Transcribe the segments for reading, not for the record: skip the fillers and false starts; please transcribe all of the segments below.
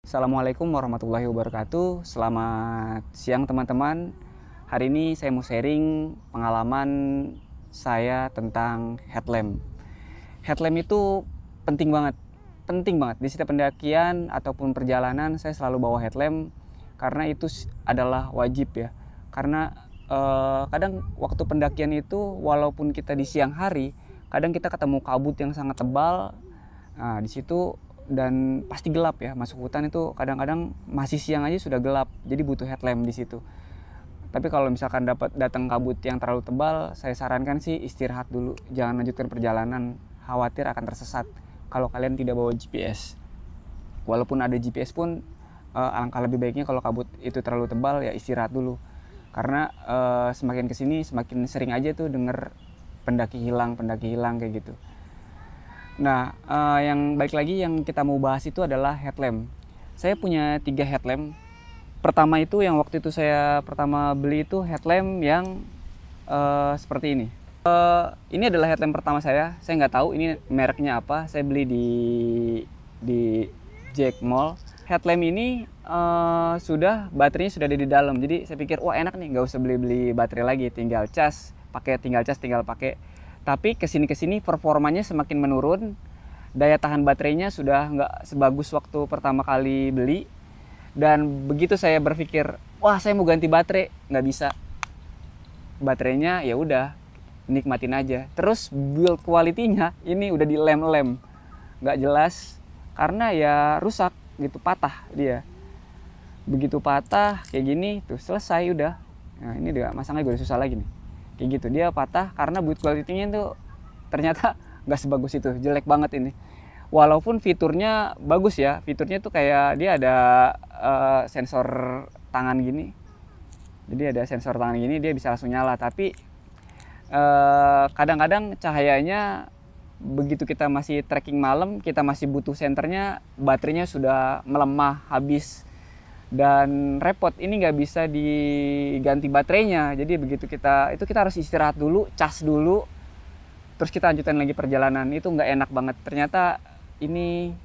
Assalamualaikum warahmatullahi wabarakatuh. Selamat siang teman-teman. Hari ini saya mau sharing pengalaman saya tentang headlamp. Headlamp itu penting banget. Penting banget. Di setiap pendakian ataupun perjalanan saya selalu bawa headlamp karena itu adalah wajib ya. Karena kadang waktu pendakian itu walaupun kita di siang hari, kadang kita ketemu kabut yang sangat tebal. Nah, di situ dan pasti gelap ya, masuk hutan itu kadang-kadang masih siang aja sudah gelap, jadi butuh headlamp di situ. Tapi kalau misalkan dapat datang kabut yang terlalu tebal, saya sarankan sih istirahat dulu, jangan lanjutkan perjalanan, khawatir akan tersesat kalau kalian tidak bawa GPS. Walaupun ada GPS pun alangkah lebih baiknya kalau kabut itu terlalu tebal ya istirahat dulu, karena semakin kesini semakin sering aja tuh denger pendaki hilang kayak gitu. Nah, yang balik lagi yang kita mau bahas itu adalah headlamp. Saya punya 3 headlamp. Pertama itu yang waktu itu saya pertama beli itu headlamp yang seperti ini. Ini adalah headlamp pertama saya. Saya nggak tahu ini mereknya apa. Saya beli di Jack Mall. Headlamp ini sudah baterainya sudah ada di dalam. Jadi saya pikir wah enak nih, nggak usah beli baterai lagi, tinggal cas, tinggal pakai. Tapi kesini performanya semakin menurun, daya tahan baterainya sudah nggak sebagus waktu pertama kali beli. Dan begitu saya berpikir, wah saya mau ganti baterai, nggak bisa. Baterainya ya udah, nikmatin aja. Terus build quality-nya ini udah di lem, nggak jelas karena ya rusak gitu, patah dia. Begitu patah kayak gini, tuh selesai udah. Nah ini dia masangnya gue udah susah lagi nih. Kayak gitu, dia patah karena build quality-nya tuh ternyata nggak sebagus itu, jelek banget ini. Walaupun fiturnya bagus ya, fiturnya tuh kayak dia ada sensor tangan gini. Jadi ada sensor tangan gini, dia bisa langsung nyala. Tapi kadang-kadang cahayanya begitu kita masih trekking malam, kita masih butuh senternya, baterainya sudah melemah, habis. Dan repot, ini nggak bisa diganti baterainya. Jadi begitu kita harus istirahat dulu, cas dulu, terus kita lanjutin lagi perjalanan. Itu nggak enak banget. Ternyata ini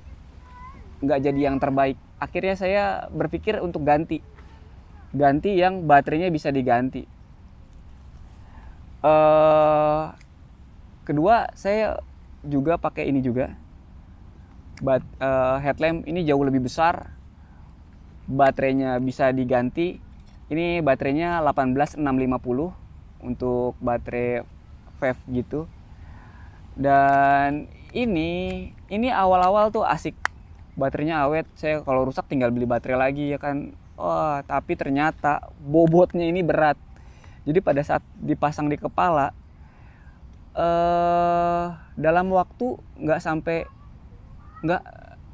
nggak jadi yang terbaik. Akhirnya saya berpikir untuk ganti yang baterainya bisa diganti. Kedua, saya juga pakai ini juga, headlamp ini jauh lebih besar, baterainya bisa diganti. Ini baterainya 18650 untuk baterai VEV gitu. Dan ini awal-awal tuh asik, baterainya awet, saya kalau rusak tinggal beli baterai lagi ya kan. Oh, tapi ternyata bobotnya ini berat. Jadi pada saat dipasang di kepala, dalam waktu nggak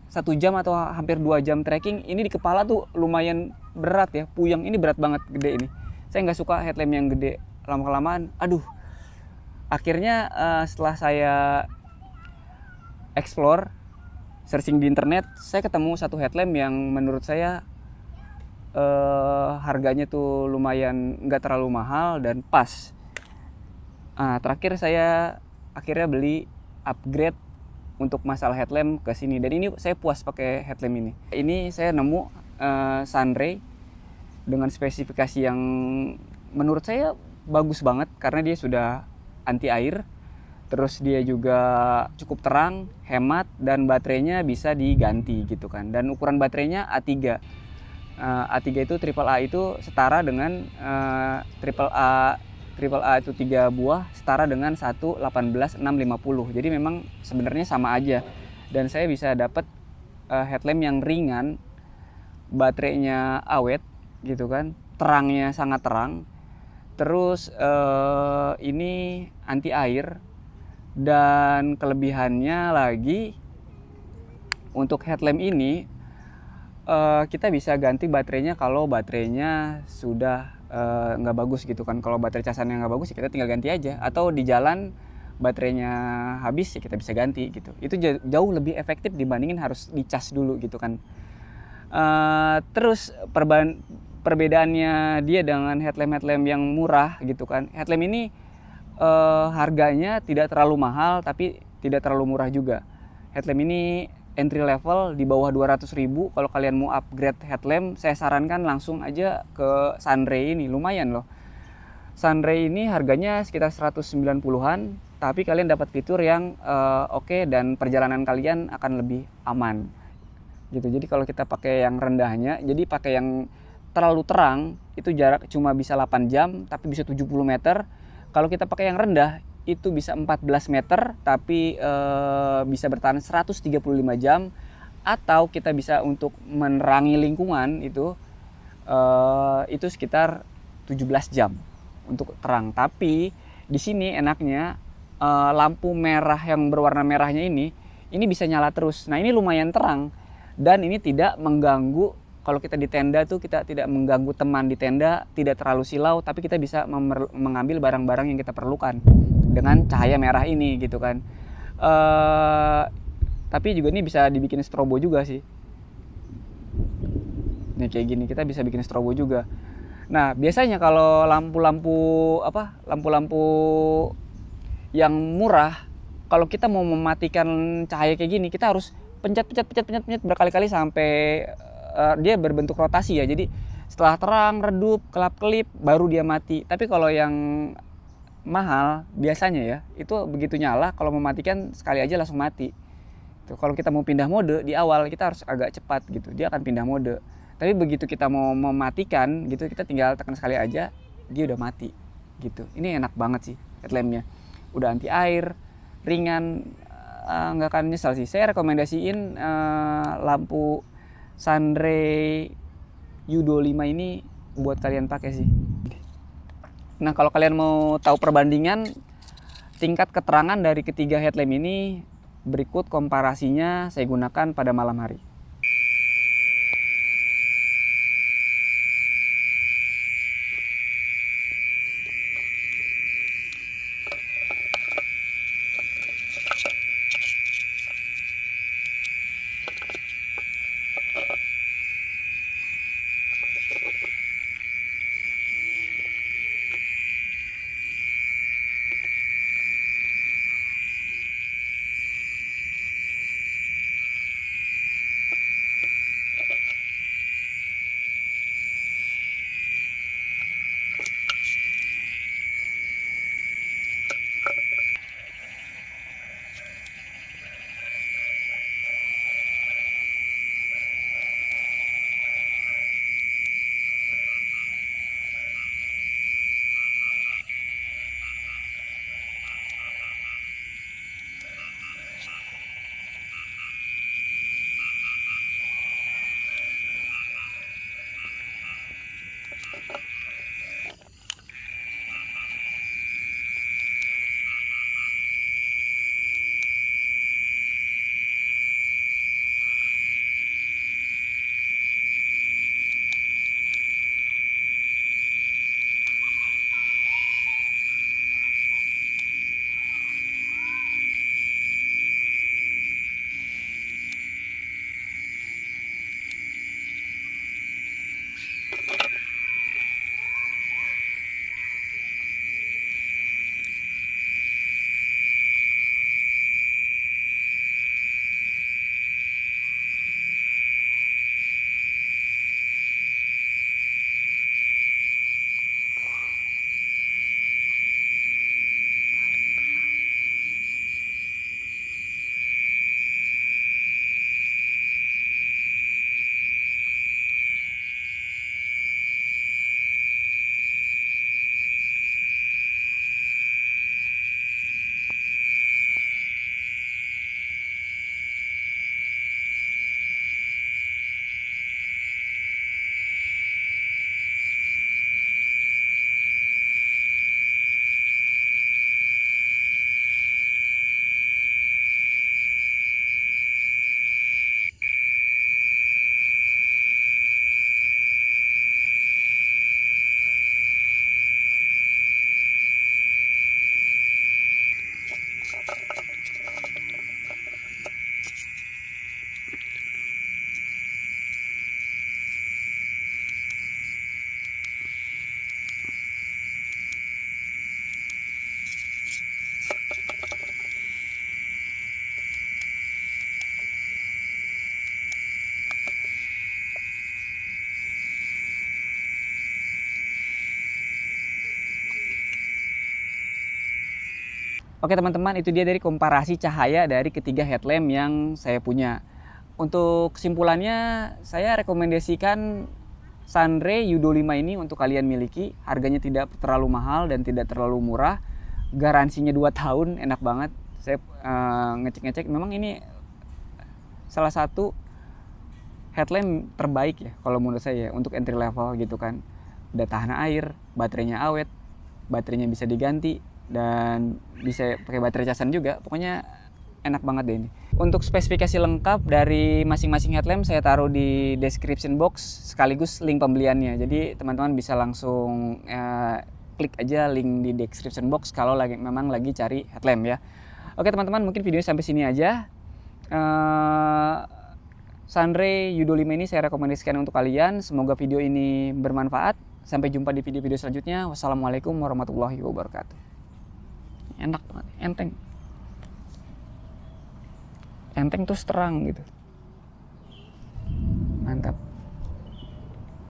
1 jam atau hampir 2 jam trekking, ini di kepala tuh lumayan berat ya, puyeng. Ini berat banget, gede ini. Saya nggak suka headlamp yang gede, lama-kelamaan aduh. Akhirnya setelah saya explore, searching di internet, saya ketemu satu headlamp yang menurut saya harganya tuh lumayan nggak terlalu mahal dan pas. Terakhir saya akhirnya beli upgrade untuk masalah headlamp ke sini, dan ini saya puas pakai headlamp ini. Ini saya nemu Sunray dengan spesifikasi yang menurut saya bagus banget karena dia sudah anti air, terus dia juga cukup terang, hemat, dan baterainya bisa diganti gitu kan. Dan ukuran baterainya A3. A3 itu triple A itu setara dengan triple A itu 3 buah setara dengan 1.18.650. Jadi memang sebenarnya sama aja. Dan saya bisa dapat headlamp yang ringan, baterainya awet gitu kan, terangnya sangat terang. Terus ini anti air, dan kelebihannya lagi untuk headlamp ini kita bisa ganti baterainya kalau baterainya sudah nggak bagus gitu kan. Kalau baterai casannya nggak bagus ya kita tinggal ganti aja, atau di jalan baterainya habis ya kita bisa ganti gitu. Itu jauh lebih efektif dibandingin harus dicas dulu gitu kan. Terus perbedaannya dia dengan headlamp yang murah gitu kan. Headlamp ini harganya tidak terlalu mahal tapi tidak terlalu murah juga. Headlamp ini entry level di bawah 200.000. Kalau kalian mau upgrade headlamp, saya sarankan langsung aja ke Sunray ini, lumayan loh. Sunray ini harganya sekitar 190-an, tapi kalian dapat fitur yang oke, dan perjalanan kalian akan lebih aman gitu. Jadi kalau kita pakai yang rendahnya, jadi pakai yang terlalu terang, itu jarak cuma bisa 8 jam tapi bisa 70 meter. Kalau kita pakai yang rendah itu bisa 14 meter tapi bisa bertahan 135 jam. Atau kita bisa untuk menerangi lingkungan itu sekitar 17 jam untuk terang. Tapi di sini enaknya lampu merah yang berwarna merahnya ini bisa nyala terus. Nah, ini lumayan terang dan ini tidak mengganggu. Kalau kita di tenda tuh kita tidak mengganggu teman di tenda, tidak terlalu silau, tapi kita bisa mengambil barang-barang yang kita perlukan dengan cahaya merah ini gitu kan. Tapi juga ini bisa dibikin strobo juga sih. Nih kayak gini kita bisa bikin strobo juga. Nah, biasanya kalau lampu-lampu yang murah, kalau kita mau mematikan cahaya kayak gini, kita harus pencet berkali-kali sampai dia berbentuk rotasi ya. Jadi setelah terang, redup, kelap-kelip, baru dia mati. Tapi kalau yang mahal biasanya ya, itu begitu nyala, kalau mematikan sekali aja langsung mati. Tuh, kalau kita mau pindah mode di awal, kita harus agak cepat gitu. Dia akan pindah mode. Tapi begitu kita mau mematikan gitu, kita tinggal tekan sekali aja, dia udah mati gitu. Ini enak banget sih headlampnya. Udah anti air, ringan, nggak akan nyesal sih. Saya rekomendasiin lampu Sunray U25 ini buat kalian pakai sih. Nah, kalau kalian mau tahu perbandingan tingkat keterangan dari ketiga headlamp ini, berikut komparasinya saya gunakan pada malam hari. Oke teman-teman, itu dia dari komparasi cahaya dari ketiga headlamp yang saya punya. Untuk kesimpulannya, saya rekomendasikan Sunray Yudo 5 ini untuk kalian miliki. Harganya tidak terlalu mahal dan tidak terlalu murah. Garansinya 2 tahun, enak banget. Saya ngecek-ngecek, memang ini salah satu headlamp terbaik ya kalau menurut saya untuk entry level gitu kan. Udah tahan air, baterainya awet, baterainya bisa diganti, dan bisa pakai baterai casan juga. Pokoknya enak banget deh ini. Untuk spesifikasi lengkap dari masing-masing headlamp saya taruh di description box sekaligus link pembeliannya. Jadi teman-teman bisa langsung klik aja link di description box kalau memang lagi cari headlamp ya. Oke teman-teman, mungkin videonya sampai sini aja. Sunray Yudo 5 ini saya rekomendasikan untuk kalian. Semoga video ini bermanfaat. Sampai jumpa di video-video selanjutnya. Wassalamualaikum warahmatullahi wabarakatuh. Enak banget, enteng. Enteng terus terang gitu.